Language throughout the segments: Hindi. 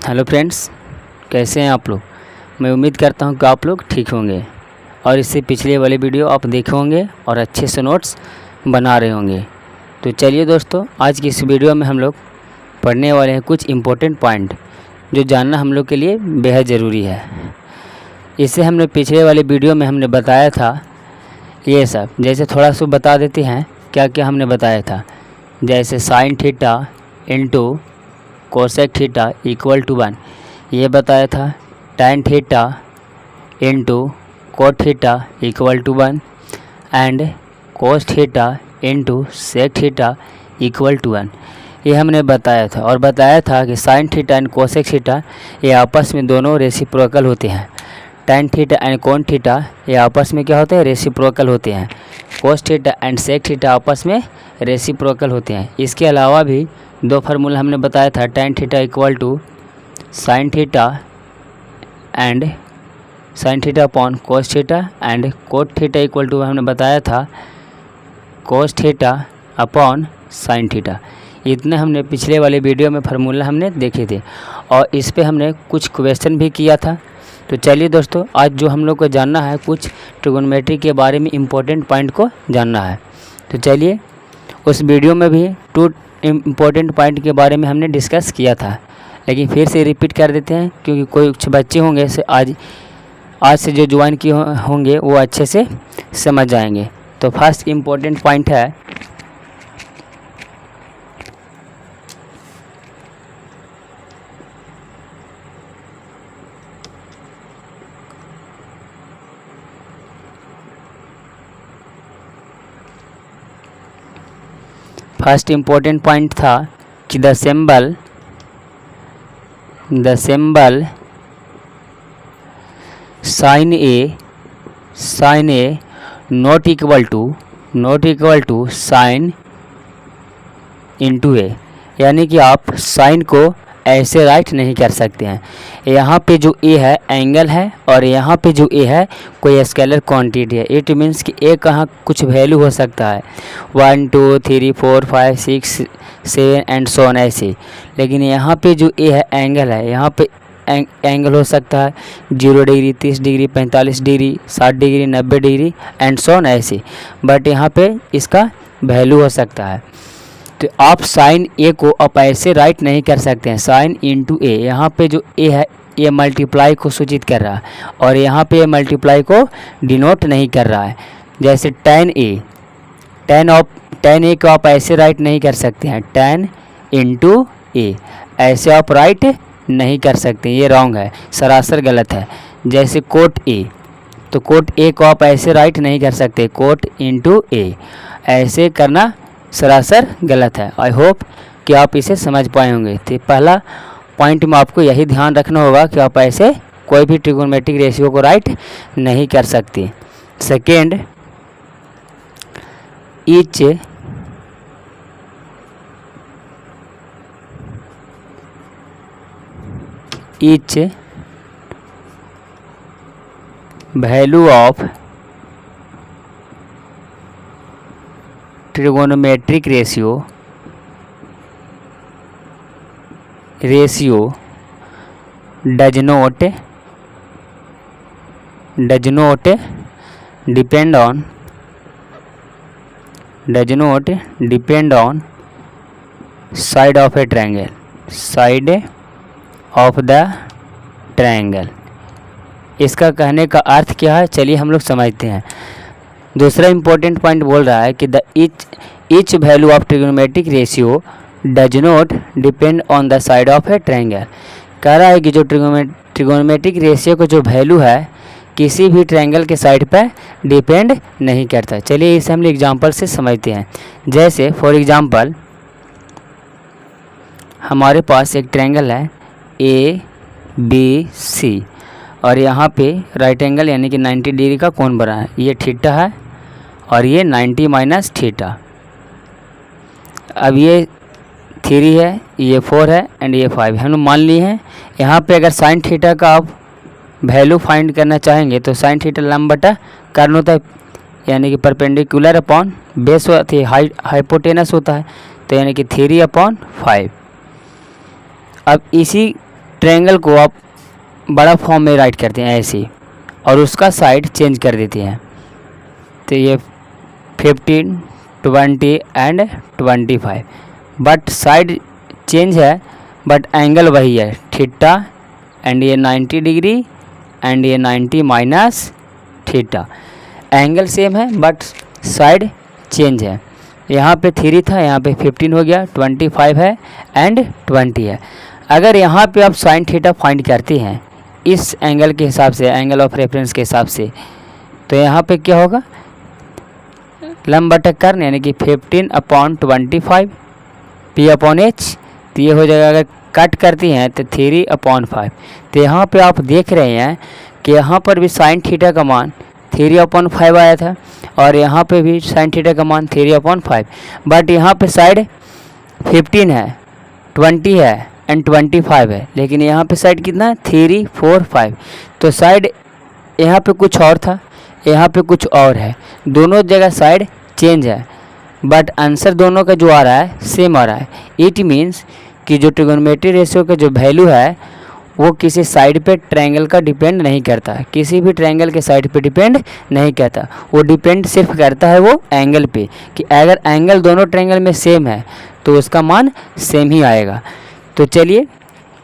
हेलो फ्रेंड्स, कैसे हैं आप लोग। मैं उम्मीद करता हूं कि आप लोग ठीक होंगे और इससे पिछले वाले वीडियो आप देखे होंगे और अच्छे से नोट्स बना रहे होंगे। तो चलिए दोस्तों, आज की इस वीडियो में हम लोग पढ़ने वाले हैं कुछ इम्पोर्टेंट पॉइंट जो जानना हम लोग के लिए बेहद ज़रूरी है। इससे हमने पिछले वाले वीडियो में हमने बताया था ये सब, जैसे थोड़ा सा बता देते हैं क्या क्या हमने बताया था। जैसे sine theta into cosec theta equal to 1 ये बताया था। Tan theta into cot theta equal to 1 and cos theta into sec theta equal to 1 ये हमने बताया था। और बताया था कि sine theta and cosec theta ये आपस में दोनों रेसिप्रोकल होते हैं। Tan theta and cot theta ये आपस में क्या होते हैं, रेसिप्रोकल होते हैं। Cos theta and sec theta आपस में रेसिप्रोकल होते हैं। इसके अलावा भी दो फार्मूला हमने बताया था। Tan theta equal to sine theta and sine theta upon cos theta and cot theta equal to हमने बताया था cos theta upon sine theta. इतने हमने पिछले वाले वीडियो में फार्मूला हमने देखे थे और इस पे हमने कुछ क्वेश्चन भी किया था। तो चलिए दोस्तों, आज जो हम लोग को जानना है कुछ ट्रिगोनोमेट्री के बारे में इम्पोर्टेंट पॉइंट को जानना है। तो चलिए, उस वीडियो में भी 2 इम्पोर्टेंट पॉइंट के बारे में हमने डिस्कस किया था, लेकिन फिर से रिपीट कर देते हैं क्योंकि कुछ बच्चे होंगे से आज से जो ज्वाइन किए होंगे वो अच्छे से समझ जाएंगे। तो फर्स्ट इम्पोर्टेंट पॉइंट है फर्स्ट इम्पोर्टेंट पॉइंट था कि the symbol sine A not equal to sine into A, यानी कि आप साइन को ऐसे राइट नहीं कर सकते हैं। यहाँ पे जो ए है एंगल है और यहाँ पे जो ए है कोई स्केलर क्वांटिटी है। इट मीन्स कि ए कहाँ कुछ वैल्यू हो सकता है 1 2 3 4 5 6 7 एंड सो ऑन ऐसे। लेकिन यहाँ पे जो ए है एंगल है, यहाँ पे एंगल हो सकता है 0 degree 30 degree 45 degree 60 degree 90 degree and so on ऐसे। बट यहाँ पे इसका वैल्यू हो सकता है। तो आप साइन ए को आप ऐसे राइट नहीं कर सकते हैं। साइन इंटू ए, यहाँ पे जो ए है ये मल्टीप्लाई को सूचित कर रहा है और यहाँ पे ये मल्टीप्लाई को डिनोट नहीं कर रहा है। जैसे टैन ए को आप ऐसे राइट नहीं कर सकते हैं, टैन इंटू ए ऐसे आप राइट नहीं कर सकते, ये रॉन्ग है, सरासर गलत है। जैसे कोट ए, तो कोट ए को आप ऐसे राइट नहीं कर सकते, कोट इंटू ए ऐसे करना सरासर गलत है। आई होप कि आप इसे समझ पाए होंगे। तो पहला पॉइंट में आपको यही ध्यान रखना होगा कि आप ऐसे कोई भी ट्रिगोनोमेट्रिक रेशियो को राइट नहीं कर सकते। Second, each value of trigonometric ratio does not depend on side of a triangle, of the triangle. इसका कहने का अर्थ क्या है, चलिए हम लोग समझते हैं। दूसरा इम्पोर्टेंट पॉइंट बोल रहा है कि the each value of trigonometric ratio does not depend on the side of A triangle. कह रहा है कि जो ट्रिगोनोमेट्रिक रेशियो का जो वैल्यू है किसी भी ट्रायंगल के साइड पर डिपेंड नहीं करता। चलिए इसे हम लोग एग्जाम्पल से समझते हैं। जैसे फॉर एग्जाम्पल हमारे पास एक ट्रायंगल है ABC और यहाँ पे राइट एंगल यानी कि 90 डिग्री का कोण बना है। ये थीटा है और ये 90 माइनस थीटा। अब ये 3 है, ये 4 है एंड ये 5 है। हम मान लिए हैं। यहाँ पे अगर साइन थीटा का आप वैल्यू फाइंड करना चाहेंगे तो साइन थीटा लंब बटा कर्ण होता है, यानी कि परपेंडिकुलर अपॉन बेस होती है, हाइपोटेनस होता है, तो यानी कि 3/5। अब इसी ट्रायंगल को आप बड़ा फॉर्म में राइट करते हैं ऐसे, और उसका साइड चेंज कर देते हैं। तो ये 15, 20 एंड 25, बट साइड चेंज है बट एंगल वही है थीटा, एंड ये 90 डिग्री एंड ये 90 माइनस थीटा। एंगल सेम है बट साइड चेंज है। यहाँ पे 3 था, यहाँ पे 15 हो गया, 25 है एंड 20 है। अगर यहाँ पे आप साइन थीटा फाइंड करते हैं इस एंगल के हिसाब से, एंगल ऑफ रेफरेंस के हिसाब से, तो यहाँ पे क्या होगा, लंब बटक कर्ण यानी कि 15/25 p/h। तो ये हो जाएगा, अगर कट करती हैं तो 3/5। तो यहाँ पे आप देख रहे हैं कि यहाँ पर भी साइन थीटा का मान 3/5 आया था, और यहाँ पे भी साइन थीटा का मान 3/5, बट यहाँ पे साइड 15 है, 20 है एंड 25 है, लेकिन यहाँ पे साइड कितना है, 3, 4, 5। तो साइड यहाँ पे कुछ और था, यहाँ पे कुछ और है, दोनों जगह साइड चेंज है, बट आंसर दोनों का जो आ रहा है सेम आ रहा है। इट मीन्स कि जो ट्रिगोनोमेट्री रेशियो का जो वैल्यू है वो किसी साइड पे ट्रायंगल का डिपेंड नहीं करता, किसी भी ट्रायंगल के साइड पे डिपेंड नहीं करता, वो डिपेंड सिर्फ करता है वो एंगल पे, कि अगर एंगल दोनों ट्रायंगल में सेम है तो उसका मान सेम ही आएगा। तो चलिए,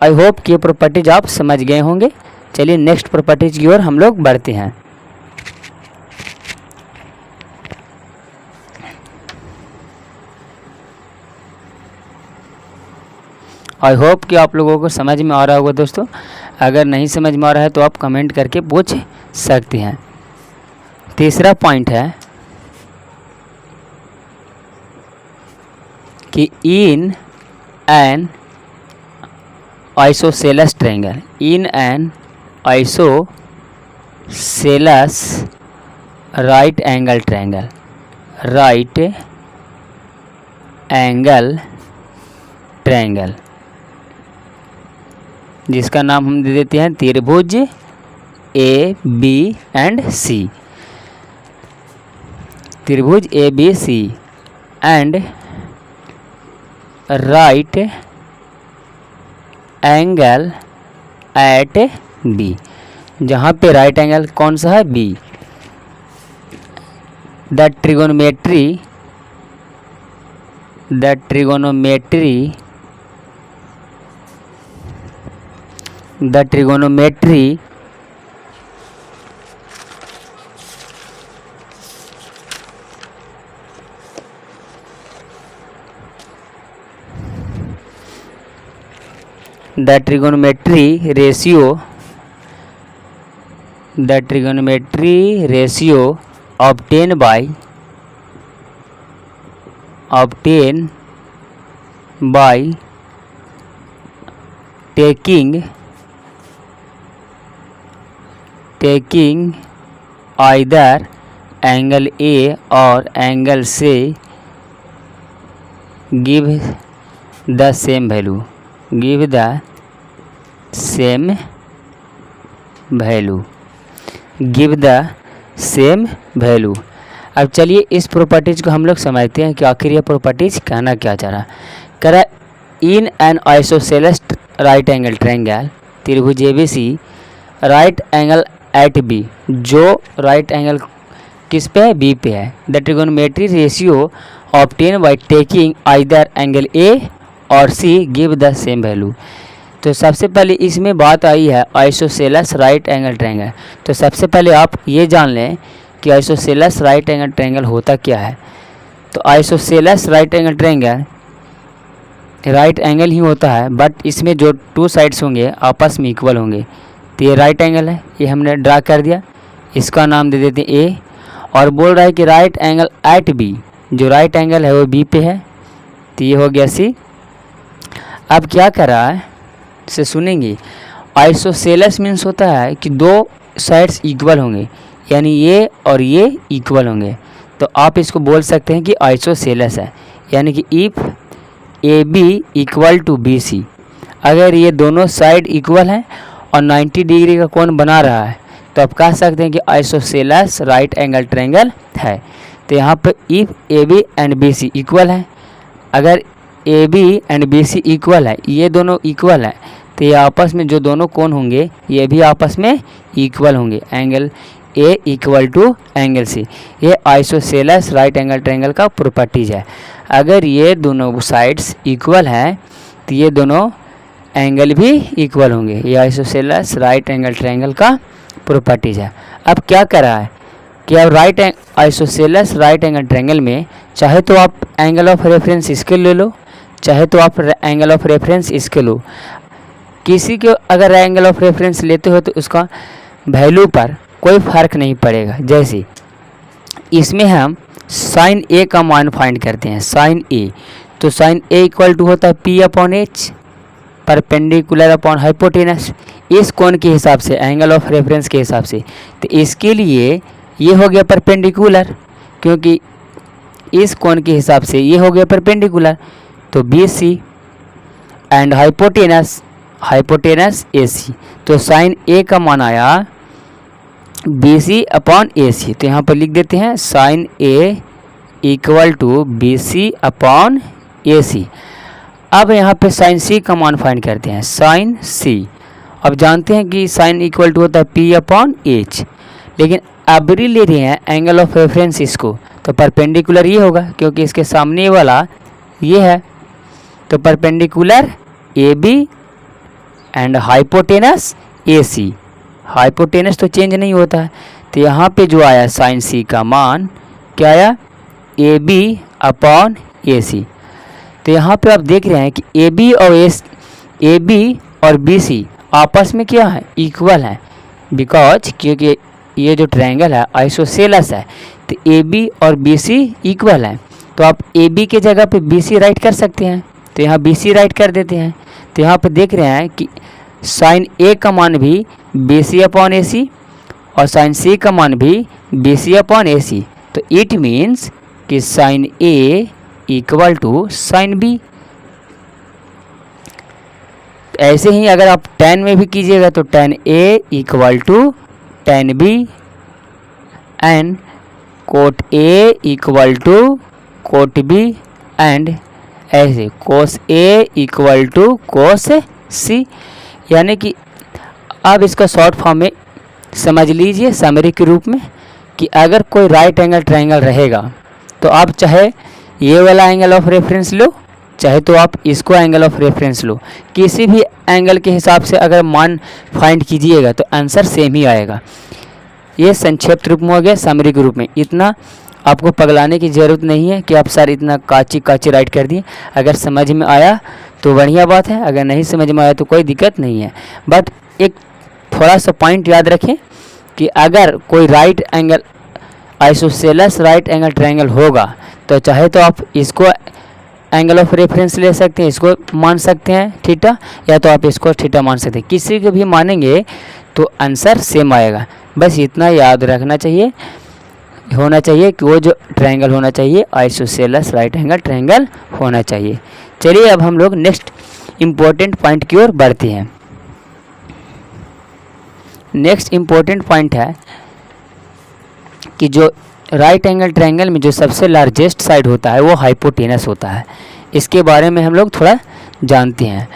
आई होप कि ये प्रॉपर्टीज आप समझ गए होंगे। चलिए नेक्स्ट प्रॉपर्टीज की ओर हम लोग बढ़ते हैं। आई होप कि आप लोगों को समझ में आ रहा होगा दोस्तों। अगर नहीं समझ में आ रहा है तो आप कमेंट करके पूछ सकते हैं। तीसरा पॉइंट है कि इन an isosceles triangle, in an isosceles right angle triangle, right angle triangle, जिसका नाम हम दे देते हैं त्रिभुज ए बी एंड सी, त्रिभुज A B C and right angle at B, जहाँ पे राइट एंगल कौन सा है, B. The trigonometry ratio obtained by taking either angle A or angle C give the same value, अब चलिए इस प्रॉपर्टीज को हम लोग समझते हैं कि आखिर ये प्रॉपर्टीज कहना क्या चाह रहा। करा in an isosceles right angle triangle, त्रिभुज ABC, right angle at B, जो राइट एंगल किस पे है, बी पे है। The trigonometry ratio obtain by taking either angle A और C give the same value. तो सबसे पहले इसमें बात आई है आइसोसेलस राइट एंगल ट्रायंगल। तो सबसे पहले आप ये जान लें कि आइसोसेलस राइट एंगल ट्रायंगल होता क्या है। तो isosceles right angle triangle right angle ही होता है, बट इसमें जो टू साइड्स होंगे आपस में इक्वल होंगे। तो ये राइट एंगल है, ये हमने ड्रा कर दिया, इसका नाम दे देते हैं ए। और बोल रहा है कि राइट एंगल एट बी, जो राइट एंगल है वो बी पे है, तो ये हो गया सी। अब क्या कर रहा है से सुनेंगे, आइसोसेलस मीन्स होता है कि दो साइड्स इक्वल होंगे, यानी ये और ये इक्वल होंगे, तो आप इसको बोल सकते हैं कि आइसोसेलस है। यानी कि if A B equal to B C, अगर ये दोनों साइड इक्वल हैं और 90 डिग्री का कोण बना रहा है तो आप कह सकते हैं कि आइसोसेलस राइट एंगल ट्रायंगल है। तो यहाँ पर if A B and B C equal है, अगर A B and B C equal है, ये दोनों इक्वल है, तो ये आपस में जो दोनों कोण होंगे ये भी आपस में इक्वल होंगे, angle A equal to angle C. ये आइसोसेलेस राइट एंगल ट्रायंगल का प्रॉपर्टीज है। अगर ये दोनों साइड्स इक्वल हैं तो ये दोनों एंगल भी इक्वल होंगे। ये आइसोसेलेस राइट एंगल ट्रायंगल का प्रॉपर्टीज है। अब क्या कर रहा है कि अब आइसोसेलेस राइट एंगल ट्रायंगल में चाहे तो आप एंगल ऑफ रेफरेंस इसके ले लो, चाहे तो आप एंगल ऑफ रेफरेंस इसके लो। किसी के अगर एंगल ऑफ रेफरेंस लेते हो तो उसका वैल्यू पर कोई फ़र्क नहीं पड़ेगा। जैसे इसमें हम साइन ए का मान फाइंड करते हैं, साइन ए, तो साइन ए इक्वल टू होता है P upon H perpendicular upon hypotenuse, इस कोण के हिसाब से, एंगल ऑफ रेफरेंस के हिसाब से। तो इसके लिए ये हो गया परपेंडिकुलर, क्योंकि इस कोण के हिसाब से ये हो गया परपेंडिकुलर, तो B C and hypotenuse A C. तो साइन ए का मान आया B C upon A C. तो यहाँ पर लिख देते हैं sine A equal to B C upon A C. अब यहाँ पे साइन सी का मान फाइंड करते हैं, साइन सी। अब जानते हैं कि साइन इक्वल टू होता है पी अपॉन एच, लेकिन अब ले रहे हैं एंगल ऑफ रेफरेंस इसको, तो परपेंडिकुलर ये होगा क्योंकि इसके सामने वाला ये है, तो perpendicular A B and hypotenuse A C. Hypotenuse तो चेंज नहीं होता है, तो यहाँ पे जो आया साइन सी का मान क्या आया, A B upon A C. तो यहाँ पे आप देख रहे हैं कि ए बी और बी सी आपस में क्या है, इक्वल है, बिकॉज क्योंकि ये जो ट्रायंगल है आइसोसेलेस है, तो ए बी और बी सी इक्वल है। तो आप ए बी के जगह पे बी सी राइट कर सकते हैं, तो यहाँ बी सी राइट कर देते हैं। तो यहाँ पे देख रहे हैं कि साइन ए का मान भी बी सी अपॉन ए सी और साइन सी का मान भी B C upon A C. तो इट मीन्स कि sine A equal to sine B. ऐसे ही अगर आप tan में भी कीजिएगा तो tan A equal to tan B and cot A equal to cot B and ऐसे cos A equal to cos C। यानी कि अब इसका शॉर्ट फॉर्म में समझ लीजिए समरी के रूप में कि अगर कोई राइट एंगल ट्रायंगल रहेगा तो आप चाहे ये वाला एंगल ऑफ रेफरेंस लो, चाहे तो आप इसको एंगल ऑफ रेफरेंस लो, किसी भी एंगल के हिसाब से अगर मान फाइंड कीजिएगा तो आंसर सेम ही आएगा। ये संक्षिप्त रूप में हो गया, समरी के रूप में। इतना आपको पगलाने की ज़रूरत नहीं है कि आप सर इतना काची राइट कर दिए। अगर समझ में आया तो बढ़िया बात है, अगर नहीं समझ में आया तो कोई दिक्कत नहीं है। बट एक थोड़ा सा पॉइंट याद रखें कि अगर कोई right angle isosceles right angle triangle होगा तो चाहे तो आप इसको एंगल ऑफ रेफरेंस ले सकते हैं, इसको मान सकते हैं थीटा, या तो आप इसको थीटा मान सकते हैं। किसी को भी मानेंगे तो आंसर सेम आएगा। बस इतना याद रखना चाहिए, होना चाहिए कि वो जो ट्रायंगल होना चाहिए आइसोसेलेस राइट एंगल ट्रायंगल होना चाहिए। चलिए अब हम लोग नेक्स्ट इम्पोर्टेंट पॉइंट की ओर बढ़ते हैं। नेक्स्ट इम्पोर्टेंट पॉइंट है कि जो राइट एंगल ट्रायंगल में जो सबसे लार्जेस्ट साइड होता है वो हाइपोटेनस होता है। इसके बारे में हम लोग थोड़ा जानते हैं।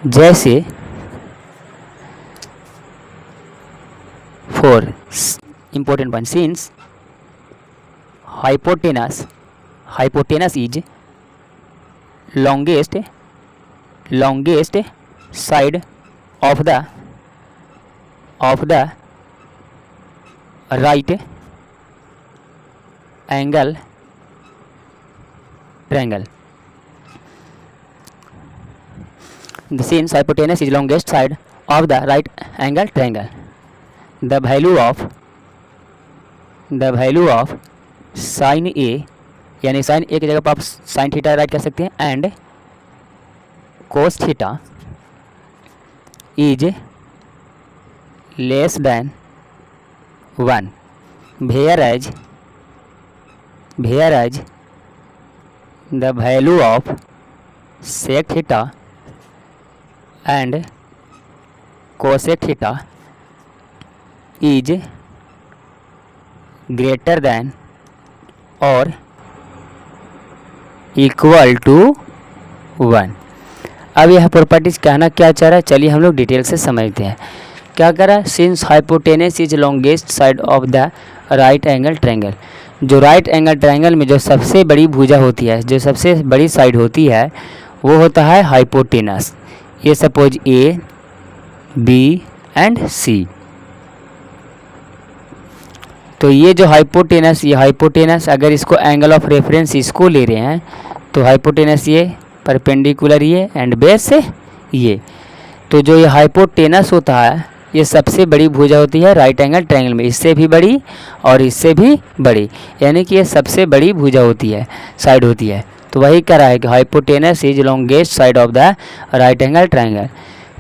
जैसे for important point, since hypotenuse is longest side of the right angle triangle. Since hypotenuse is longest side of the right angle triangle, the value of sin A, यानी sin A की जगह पर आप sin थीटा राइट कर सकते हैं, and cos theta is less than 1, whereas the value of sec theta and cosec theta is greater than or equal to 1। अब यह प्रॉपर्टीज कहना क्या चाह रहा है, चलिए हम लोग डिटेल से समझते हैं। क्या कह रहा है, since hypotenuse is longest side of the right angle triangle, जो राइट एंगल ट्रायंगल में जो सबसे बड़ी भुजा होती है, जो सबसे बड़ी साइड होती है, वो होता है हाइपोटेनस। ये सपोज ए बी एंड सी, तो ये जो हाइपोटेनस, ये हाइपोटेनस अगर इसको एंगल ऑफ रेफरेंस इसको ले रहे हैं तो हाइपोटेनस ये, परपेंडिकुलर ये एंड बेस से ये, तो जो ये हाइपोटेनस होता है ये सबसे बड़ी भुजा होती है राइट एंगल ट्रायंगल में, इससे भी बड़ी और इससे भी बड़ी, यानी कि ये सबसे बड़ी भुजा होती है, साइड होती है। तो वही कह रहा है कि hypotenuse is longest side of the right angle triangle.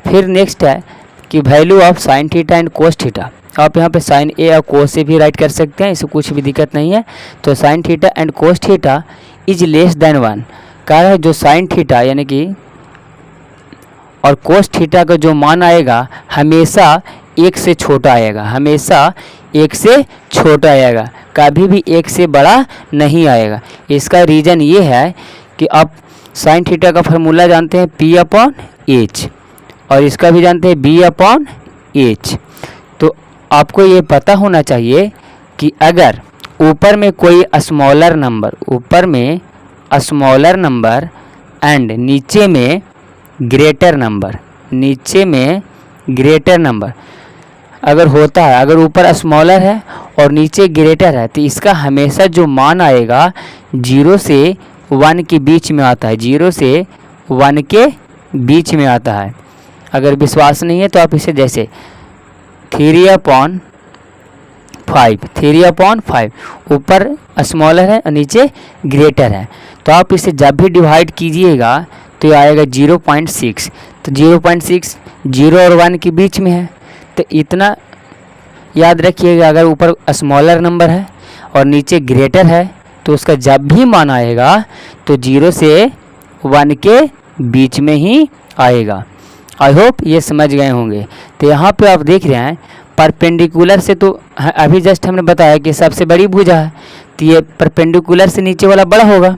फिर नेक्स्ट है कि value of sine theta and cos theta. आप यहाँ पे साइन ए और कोस से भी राइट कर सकते हैं, इससे कुछ भी दिक्कत नहीं है। तो sign theta and cos theta is less than 1, कह रहा है जो साइन थीटा यानी कि और कोस थीटा का जो मान आएगा हमेशा 1 से छोटा आएगा, हमेशा 1 से छोटा आएगा, कभी भी 1 से बड़ा नहीं आएगा। इसका रीज़न ये है कि आप साइन थीटा का फार्मूला जानते हैं P/H और इसका भी जानते हैं B/H। तो आपको ये पता होना चाहिए कि अगर ऊपर में कोई स्मॉलर नंबर, ऊपर में स्मॉलर नंबर एंड नीचे में ग्रेटर नंबर, नीचे में ग्रेटर नंबर अगर होता है, अगर ऊपर स्मॉलर है और नीचे ग्रेटर है, तो इसका हमेशा जो मान आएगा 0 से 1 के बीच में आता है, 0 से 1 के बीच में आता है। अगर विश्वास नहीं है तो आप इसे जैसे 3/5, 3/5 ऊपर स्मॉलर है और नीचे ग्रेटर है, तो आप इसे जब भी डिवाइड कीजिएगा तो ये आएगा 0.6। तो 0.6 0 और 1 के बीच में है, तो इतना याद रखिएगा। अगर ऊपर स्मॉलर नंबर है और नीचे ग्रेटर है तो उसका जब भी मान आएगा तो 0 से 1 के बीच में ही आएगा। आई होप ये समझ गए होंगे। तो यहाँ पे आप देख रहे हैं परपेंडिकुलर से, तो अभी जस्ट हमने बताया कि सबसे बड़ी भुजा है, तो ये परपेंडिकुलर से नीचे वाला बड़ा होगा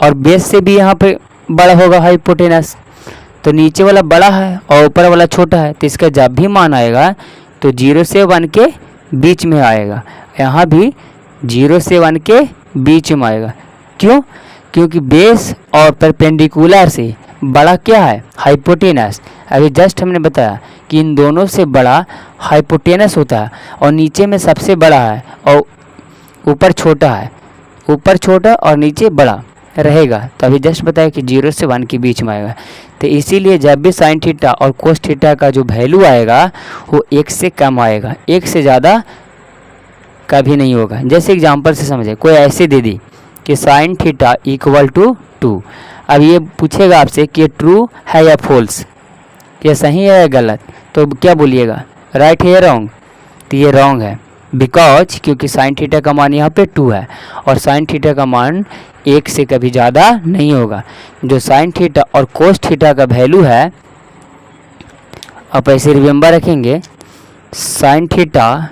और बेस से भी यहाँ पे बड़ा होगा हाइपोटेनस। तो नीचे वाला बड़ा है और ऊपर वाला छोटा है, तो इसका जब भी मान आएगा तो 0 से 1 के बीच में आएगा। यहाँ भी 0 से 1 के बीच में आएगा। क्यों? क्योंकि बेस और परपेंडिकुलर से बड़ा क्या है, हाइपोटेनस। अभी जस्ट हमने बताया कि इन दोनों से बड़ा हाइपोटेनस होता है और नीचे में सबसे बड़ा है और ऊपर छोटा है, ऊपर छोटा और नीचे बड़ा रहेगा। तो अभी जस्ट बताया कि 0 से 1 के बीच में आएगा। तो इसीलिए जब भी साइन थीटा और कोस थीटा का जो वैल्यू आएगा वो 1 से कम आएगा, 1 से ज़्यादा कभी नहीं होगा। जैसे एग्जांपल से समझे, कोई ऐसे दे दी कि साइन थीटा इक्वल टू 2। अब ये पूछेगा आपसे कि ये ट्रू है या फॉल्स, ये सही है या गलत, तो क्या बोलिएगा, राइट है या रॉन्ग? तो ये रॉन्ग है, बिकॉज क्योंकि साइन थीटा का मान यहाँ पे 2 है और साइन थीटा का मान 1 से कभी ज़्यादा नहीं होगा। जो साइन थीटा और कोस थीटा का वैल्यू है, आप ऐसे रिमेंबर रखेंगे, sign theta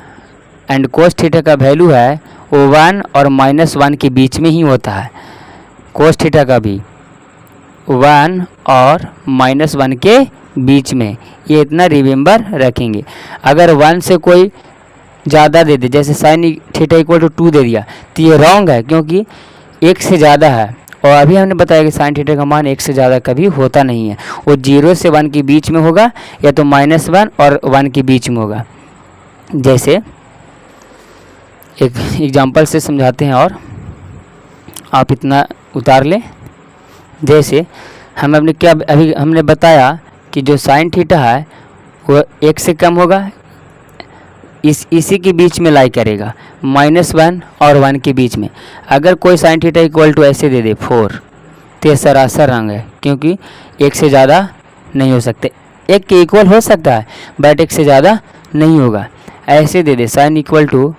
and cos theta का वैल्यू है वो 1 और -1 के बीच में ही होता है। कोस थीटा का भी 1 और -1 के बीच में, ये इतना रिमेंबर रखेंगे। अगर 1 से कोई ज़्यादा दे दे, जैसे साइन थीटा इक्वल टू 2 दे दिया, तो ये रॉन्ग है क्योंकि 1 से ज़्यादा है। और अभी हमने बताया कि साइन थीटा का मान 1 से ज़्यादा कभी होता नहीं है, वो 0 से 1 के बीच में होगा या तो -1 और 1 के बीच में होगा। जैसे एक एग्जांपल से समझाते हैं और आप इतना उतार लें। जैसे हम अपने क्या अभी हमने बताया कि जो साइन थीटा है वो 1 से कम होगा, इसी के बीच में लाई करेगा, -1 और 1 के बीच में। अगर कोई साइन थीटा इक्वल टू ऐसे दे दे 4, तो ये सरासर रंग है क्योंकि 1 से ज़्यादा नहीं हो सकते। 1 के इक्वल हो सकता है बट 1 से ज़्यादा नहीं होगा। ऐसे दे दे साइन इक्वल टू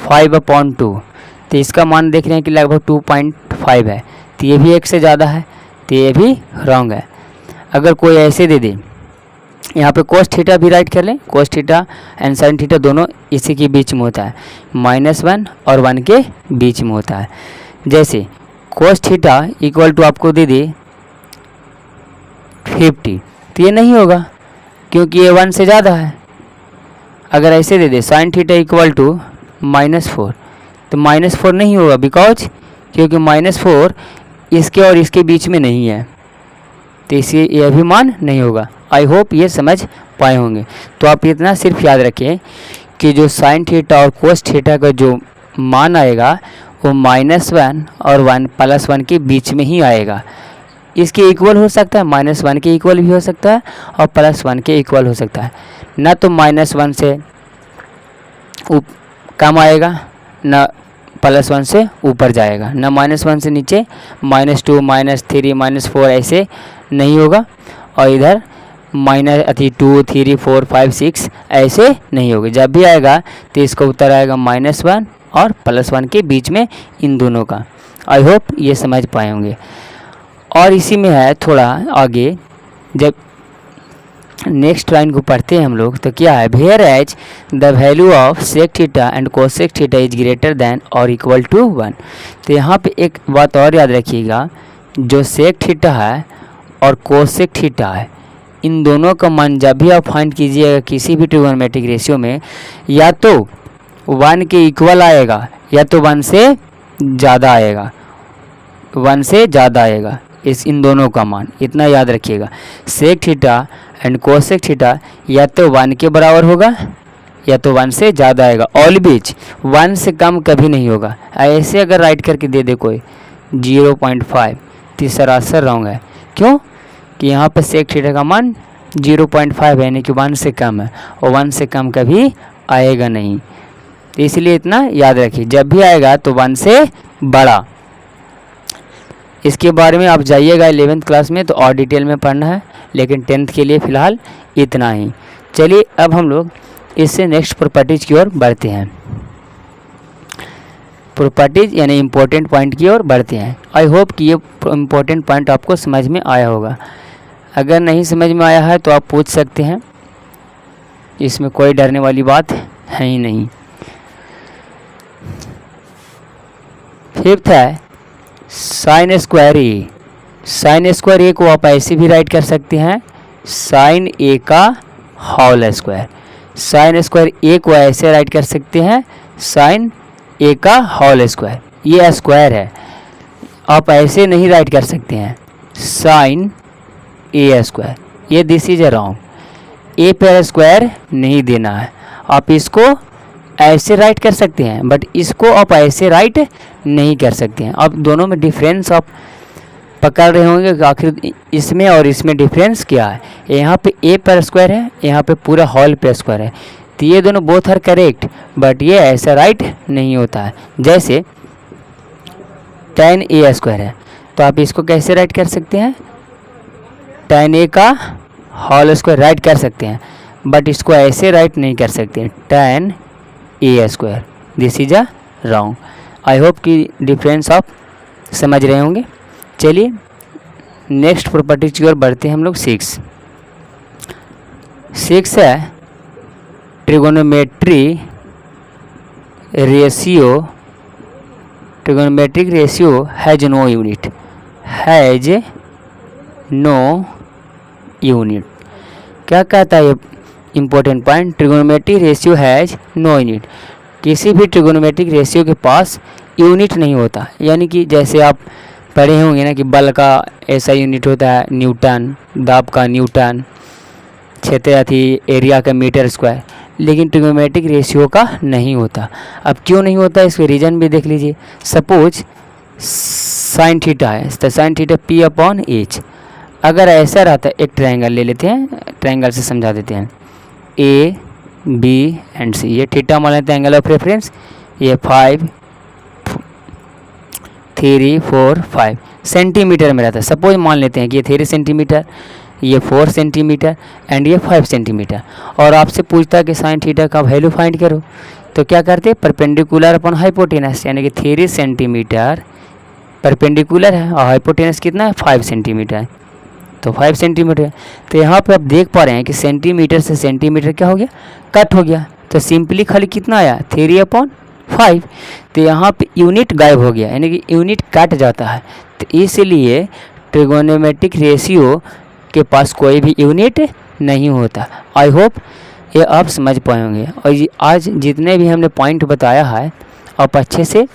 5/2, तो इसका मान देख रहे हैं कि लगभग 2.5 है, तो ये भी 1 से ज़्यादा है, तो ये भी रॉन्ग है। अगर कोई ऐसे दे दे, यहाँ पे कोस थीटा भी राइट कर लें, कोस थीटा एंड साइन थीटा दोनों इसी के बीच में होता है, -1 और 1 के बीच में होता है। जैसे कोस थीटा इक्वल टू आपको दे दे 50, तो ये नहीं होगा क्योंकि ये 1 से ज़्यादा है। अगर ऐसे दे दे साइन थीटा इक्वल टू -4, तो -4 नहीं होगा बिकॉज क्योंकि -4 इसके और इसके बीच में नहीं है, तो इसे यह भी मान नहीं होगा। आई होप ये समझ पाए होंगे। तो आप इतना सिर्फ याद रखें कि जो साइन थीटा और कोस थीटा का जो मान आएगा वो -1 और 1 +1 के बीच में ही आएगा। इसके इक्वल हो सकता है, -1 के इक्वल भी हो सकता है और +1 के इक्वल हो सकता है। ना तो -1 से कम आएगा, ना +1 से ऊपर जाएगा, ना -1 से नीचे, -2 -3 -4 ऐसे नहीं होगा, और इधर -2 3 4 5 6 ऐसे नहीं होगा। जब भी आएगा तो इसका उत्तर आएगा -1 और +1 के बीच में, इन दोनों का। आई होप ये समझ पाए होंगे। और इसी में है थोड़ा आगे, जब नेक्स्ट लाइन को पढ़ते हैं हम लोग तो क्या है, where as the value of sec theta and cosec theta is greater than और इक्वल टू 1। तो यहाँ पे एक बात और याद रखिएगा, जो सेक थीटा है और कोसेक थीटा है, इन दोनों का मान जब भी आप फाइंड कीजिएगा किसी भी ट्रिगोनोमेट्रिक रेशियो में, या तो 1 के इक्वल आएगा या तो 1 से ज़्यादा आएगा, 1 से ज़्यादा आएगा इन दोनों का मान, इतना याद रखिएगा। Sec theta and cosec theta या तो 1 के बराबर होगा या तो 1 से ज़्यादा आएगा, ऑलवेज 1 से कम कभी नहीं होगा। ऐसे अगर राइट करके दे दे कोई 0.5 तो सरासर रॉन्ग है। क्यों? कि यहाँ पर सेक थीटा का मान 0.5 है, यानी कि 1 से कम है, और 1 से कम कभी आएगा नहीं। तो इसलिए इतना याद रखिए, जब भी आएगा तो 1 से बड़ा। इसके बारे में आप जाइएगा 11th क्लास में तो और डिटेल में पढ़ना है, लेकिन 10th के लिए फ़िलहाल इतना ही। चलिए अब हम लोग इससे नेक्स्ट प्रॉपर्टीज़ की ओर बढ़ते हैं। प्रॉपर्टीज़ यानी इम्पोर्टेंट पॉइंट की ओर बढ़ते हैं। आई होप कि ये इम्पोर्टेंट पॉइंट आपको समझ में आया होगा। अगर नहीं समझ में आया है तो आप पूछ सकते हैं, इसमें कोई डरने वाली बात है ही नहीं। 5th है साइन स्क्वायर ए। साइन स्क्वायर ए को आप ऐसे भी राइट कर सकते हैं, साइन ए का होल स्क्वायर। साइन स्क्वायर ए को ऐसे राइट कर सकते हैं, साइन ए का होल स्क्वायर। ये स्क्वायर है, आप ऐसे नहीं राइट कर सकते हैं, साइन ए स्क्वायर। ये दिस इज रॉन्ग, ए पर स्क्वायर नहीं देना है। आप इसको ऐसे राइट कर सकते हैं, बट इसको आप ऐसे राइट नहीं कर सकते हैं। अब दोनों में डिफरेंस आप पकड़ रहे होंगे कि आखिर इसमें और इसमें डिफरेंस क्या है। यहाँ पे ए पर स्क्वायर है, यहाँ पे पूरा होल पे स्क्वायर है, तो ये दोनों बोथ आर करेक्ट, बट ये ऐसा राइट नहीं होता है। जैसे tan ए स्क्वायर है, तो आप इसको कैसे राइट कर सकते हैं, tan ए का होल स्क्वायर राइट कर सकते हैं, बट इसको ऐसे राइट नहीं कर सकते हैं, tan A square. This is a wrong. I hope कि डिफरेंस आप समझ रहे होंगे। चलिए नेक्स्ट प्रॉपर्टी की ओर बढ़ते हैं हम लोग। 6 है trigonometry ratio. Trigonometric ratio has no unit, has no unit. क्या कहता है ये important point, trigonometric ratio has no unit. किसी भी ट्रिगोनोमेट्रिक रेशियो के पास यूनिट नहीं होता, यानी कि जैसे आप पढ़े होंगे ना कि बल का ऐसा यूनिट होता है न्यूटन, दाब का न्यूटन, क्षेत्र एरिया का मीटर स्क्वायर, लेकिन ट्रिगोनोमेट्रिक रेशियो का नहीं होता। अब क्यों नहीं होता इसके रीज़न भी देख लीजिए। सपोज साइन थीटा है, तो साइन थीटा P/H। अगर ऐसा रहता है, एक ट्रायंगल ले लेते हैं, ट्रायंगल से समझा देते हैं, A B एंड C। ये थीटा मान लेते हैं एंगल ऑफ रेफरेंस, ये 5 3 4 5 सेंटीमीटर में रहता है। सपोज मान लेते हैं कि ये 3 सेंटीमीटर, ये 4 सेंटीमीटर एंड ये 5 सेंटीमीटर, और आपसे पूछता है कि साइन थीटा का वैल्यू फाइंड करो, तो क्या करते हैं, परपेंडिकुलर अपॉन हाइपोटेनस, यानी कि 3 सेंटीमीटर परपेंडिकुलर है और हाइपोटेनस कितना है 5 सेंटीमीटर, तो 5 सेंटीमीटर। तो यहाँ पे आप देख पा रहे हैं कि सेंटीमीटर से सेंटीमीटर क्या हो गया, कट हो गया, तो सिंपली खाली कितना आया 3/5। तो यहाँ पे यूनिट गायब हो गया, यानी कि यूनिट कट जाता है। तो इसलिए ट्रिगोनोमेट्रिक रेशियो आपके पास कोई भी यूनिट नहीं होता। आई होप ये आप समझ पाए होंगे। और ये आज जितने भी हमने पॉइंट बताया है आप अच्छे से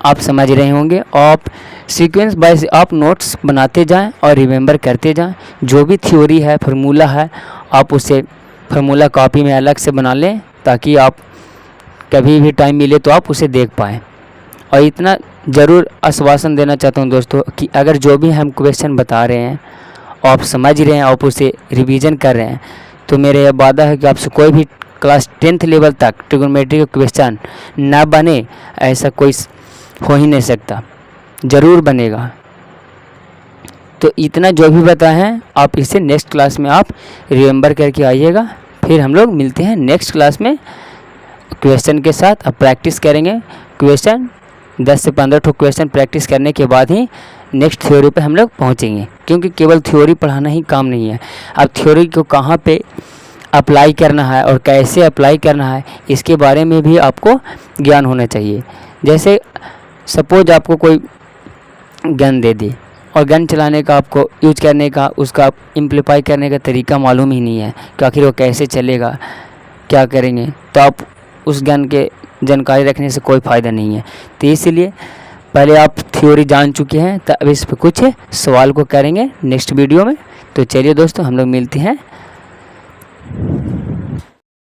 आप समझ रहे होंगे। आप सीक्वेंस बाय आप नोट्स बनाते जाएं और रिमेंबर करते जाएं। जो भी थ्योरी है, फार्मूला है, आप उसे फार्मूला कॉपी में अलग से बना लें ताकि आप कभी भी टाइम मिले तो आप उसे देख पाएँ। और इतना ज़रूर आश्वासन देना चाहता हूं दोस्तों कि अगर जो भी हम क्वेश्चन बता रहे हैं आप समझ रहे हैं, आप उसे रिवीजन कर रहे हैं, तो मेरा यह वादा है कि आपसे कोई भी क्लास 10th लेवल तक ट्रिग्नोमेट्री का क्वेश्चन ना बने, ऐसा कोई हो ही नहीं सकता, ज़रूर बनेगा। तो इतना जो भी बताए हैं आप इसे नेक्स्ट क्लास में आप रिमेंबर करके आइएगा। फिर हम लोग मिलते हैं नेक्स्ट क्लास में क्वेश्चन के साथ। अब प्रैक्टिस करेंगे क्वेश्चन, 10 से 15 क्वेश्चन प्रैक्टिस करने के बाद ही नेक्स्ट थ्योरी पे हम लोग पहुँचेंगे, क्योंकि केवल थ्योरी पढ़ाना ही काम नहीं है। अब थ्योरी को कहाँ पे अप्लाई करना है और कैसे अप्लाई करना है इसके बारे में भी आपको ज्ञान होना चाहिए। जैसे सपोज आपको कोई गन दे दे और गन चलाने का, आपको यूज करने का, उसका एम्प्लीफाई करने का तरीका मालूम ही नहीं है कि आखिर वो कैसे चलेगा, क्या करेंगे, तो आप उस गन के जानकारी रखने से कोई फ़ायदा नहीं है। तो इसलिए पहले आप थ्योरी जान चुके हैं, तब इस पर कुछ सवाल को करेंगे नेक्स्ट वीडियो में। तो चलिए दोस्तों हम लोग मिलते हैं